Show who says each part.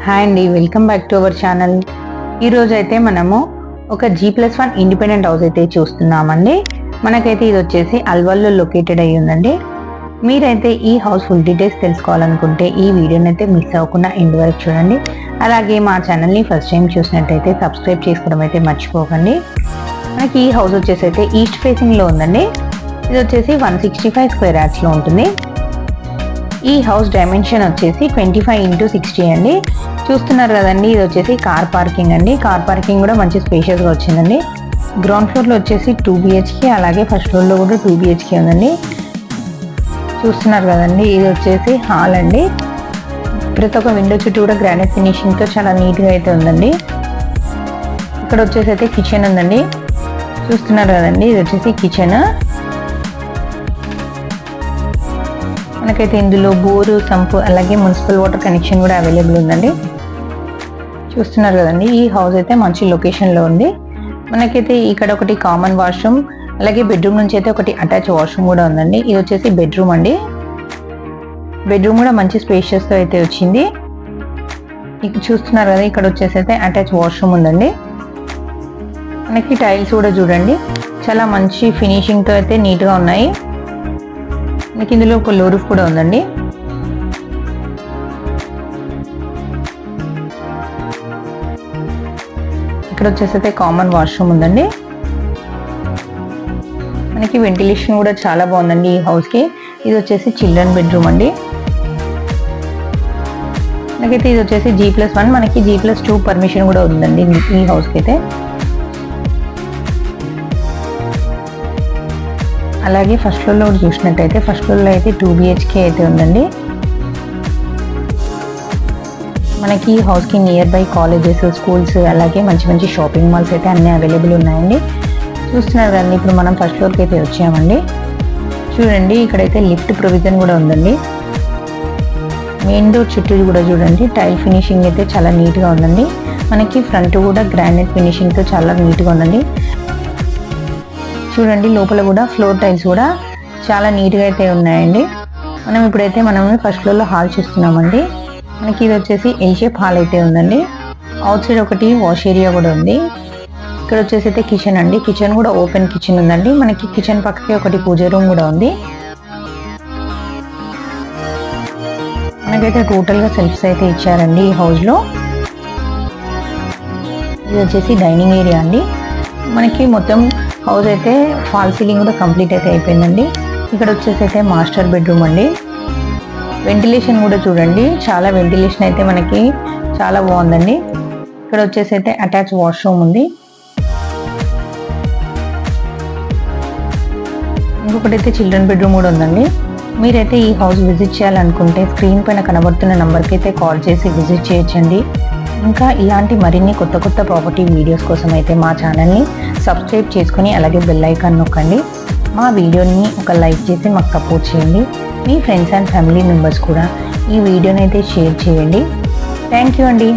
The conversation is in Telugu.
Speaker 1: హాయ్ అండి, welcome back to our channel. ఈరోజు అయితే మనము ఒక G+1 ఇండిపెండెంట్ హౌస్ అయితే చూస్తున్నామండి. మనకైతే ఇది వచ్చేసి అల్వాల్లో లొకేటెడ్ అయ్యి ఉందండి. మీరైతే ఈ హౌస్ ఫుల్ డీటెయిల్స్ తెలుసుకోవాలనుకుంటే ఈ వీడియోని అయితే మిస్ అవ్వకుండా ఎండ్ వరకు చూడండి. అలాగే మా ఛానల్ని ఫస్ట్ టైం చూసినట్టయితే సబ్స్క్రైబ్ చేసుకోవడం అయితే మర్చిపోకండి. మనకి ఈ హౌస్ వచ్చేసి అయితే ఈస్ట్ ఫేసింగ్లో ఉందండి. ఇది వచ్చేసి 165 స్క్వేర్ యార్డ్స్లో ఉంటుంది. ఈ హౌస్ డైమెన్షన్ వచ్చేసి 25x60 అండి. చూస్తున్నారు కదండి, ఇది వచ్చేసి కార్ పార్కింగ్ అండి. కార్ పార్కింగ్ కూడా మంచి స్పేషియస్గా వచ్చిందండి. గ్రౌండ్ ఫ్లోర్లో వచ్చేసి 2 BHK, అలాగే ఫస్ట్ ఫ్లోర్లో కూడా 2 BHK ఉందండి. చూస్తున్నారు కదండి, ఇది వచ్చేసి హాల్ అండి. ప్రతి ఒక్క విండో చుట్టూ కూడా గ్రానైట్ ఫినిషింగ్తో చాలా నీట్గా అయితే ఉందండి. ఇక్కడ వచ్చేసి అయితే కిచెన్ ఉందండి. చూస్తున్నారు కదండి, ఇది వచ్చేసి కిచెన్. మనకైతే ఇందులో బోరు, సంపు, అలాగే మున్సిపల్ వాటర్ కనెక్షన్ కూడా అవైలబుల్ ఉందండి. చూస్తున్నారు కదండి, ఈ హౌస్ అయితే మంచి లొకేషన్లో ఉంది. మనకైతే ఇక్కడ ఒకటి కామన్ వాష్రూమ్, అలాగే బెడ్రూమ్ నుంచి అయితే ఒకటి అటాచ్ వాష్రూమ్ కూడా ఉందండి. ఇది వచ్చేసి బెడ్రూమ్ అండి. బెడ్రూమ్ కూడా మంచి స్పేషియస్తో అయితే వచ్చింది. చూస్తున్నారు కదా, ఇక్కడ వచ్చేసి అయితే అటాచ్ వాష్రూమ్ ఉందండి. మనకి టైల్స్ కూడా చూడండి, చాలా మంచి ఫినిషింగ్తో అయితే నీట్గా ఉన్నాయి. మనకి ఇందులో ఒక లో రూఫ్ కూడా ఉందండి. ఇక్కడ వచ్చేసి అయితే కామన్ వాష్రూమ్ ఉందండి. మనకి వెంటిలేషన్ కూడా చాలా బాగుందండి ఈ హౌస్కి. ఇది వచ్చేసి చిల్డ్రన్ బెడ్రూమ్ అండి. మనకైతే ఇది వచ్చేసి G+1, మనకి G+2 పర్మిషన్ కూడా ఉందండి ఈ హౌస్కి అయితే. అలాగే ఫస్ట్ ఫ్లోర్లో కూడా చూసినట్టయితే ఫస్ట్ ఫ్లోర్లో అయితే 2 BHK అయితే ఉందండి. మనకి ఈ హౌస్కి నియర్ బై కాలేజెస్, స్కూల్స్, అలాగే మంచి మంచి షాపింగ్ మాల్స్ అయితే అన్నీ అవైలబుల్ ఉన్నాయండి. చూస్తున్నారు కదండి, ఇప్పుడు మనం ఫస్ట్ ఫ్లోర్కి అయితే వచ్చామండి. చూడండి, ఇక్కడైతే లిఫ్ట్ ప్రొవిజన్ కూడా ఉందండి. మెయిన్ డోర్ చుట్టూ కూడా చూడండి, టైల్ ఫినిషింగ్ అయితే చాలా నీట్గా ఉందండి. మనకి ఫ్రంట్ కూడా గ్రానైట్ ఫినిషింగ్తో చాలా నీట్గా ఉందండి. చూడండి, లోపల కూడా ఫ్లోర్ టైల్స్ కూడా చాలా నీట్గా అయితే ఉన్నాయండి. మనం ఇప్పుడైతే ఫస్ట్ ఫ్లోర్లో హాల్ చూస్తున్నామండి. మనకి ఇది వచ్చేసి ఎల్ షేప్ హాల్ అయితే ఉందండి. అవుట్ సైడ్ ఒకటి వాష్ ఏరియా కూడా ఉంది. ఇక్కడ వచ్చేసి అయితే కిచెన్ అండి. కిచెన్ కూడా ఓపెన్ కిచెన్ ఉందండి. మనకి కిచెన్ పక్కకి ఒకటి పూజ రూమ్ కూడా ఉంది. మనకైతే టోటల్గా సెల్ఫ్స్ అయితే ఇచ్చారండి ఈ హౌస్లో. ఇది వచ్చేసి డైనింగ్ ఏరియా అండి. మనకి మొత్తం హౌస్ అయితే ఫాల్ సీలింగ్ కూడా కంప్లీట్ అయితే అయిపోయిందండి. ఇక్కడ వచ్చేసి అయితే మాస్టర్ బెడ్రూమ్ అండి. వెంటిలేషన్ కూడా చూడండి, చాలా వెంటిలేషన్ అయితే మనకి చాలా బాగుందండి. ఇక్కడ వచ్చేసి అయితే అటాచ్ వాష్రూమ్ ఉంది. ఇంకొకటి అయితే చిల్డ్రన్ బెడ్రూమ్ కూడా ఉందండి. మీరైతే ఈ హౌస్ విజిట్ చేయాలనుకుంటే స్క్రీన్ పైన కనబడుతున్న నెంబర్కి అయితే కాల్ చేసి విజిట్ చేయొచ్చండి. ఇంకా ఇలాంటి మరిన్ని కొత్త కొత్త ప్రాపర్టీ వీడియోస్ కోసం అయితే మా ఛానల్ని సబ్స్క్రైబ్ చేసుకొని అలాగే బెల్ ఐకాన్ నొక్కండి. మా వీడియోని ఒక లైక్ చేసి మాకు సపోర్ట్ చేయండి. మీ ఫ్రెండ్స్ అండ్ ఫ్యామిలీ మెంబర్స్ కూడా ఈ వీడియోని అయితే షేర్ చేయండి. థ్యాంక్ యూ అండి.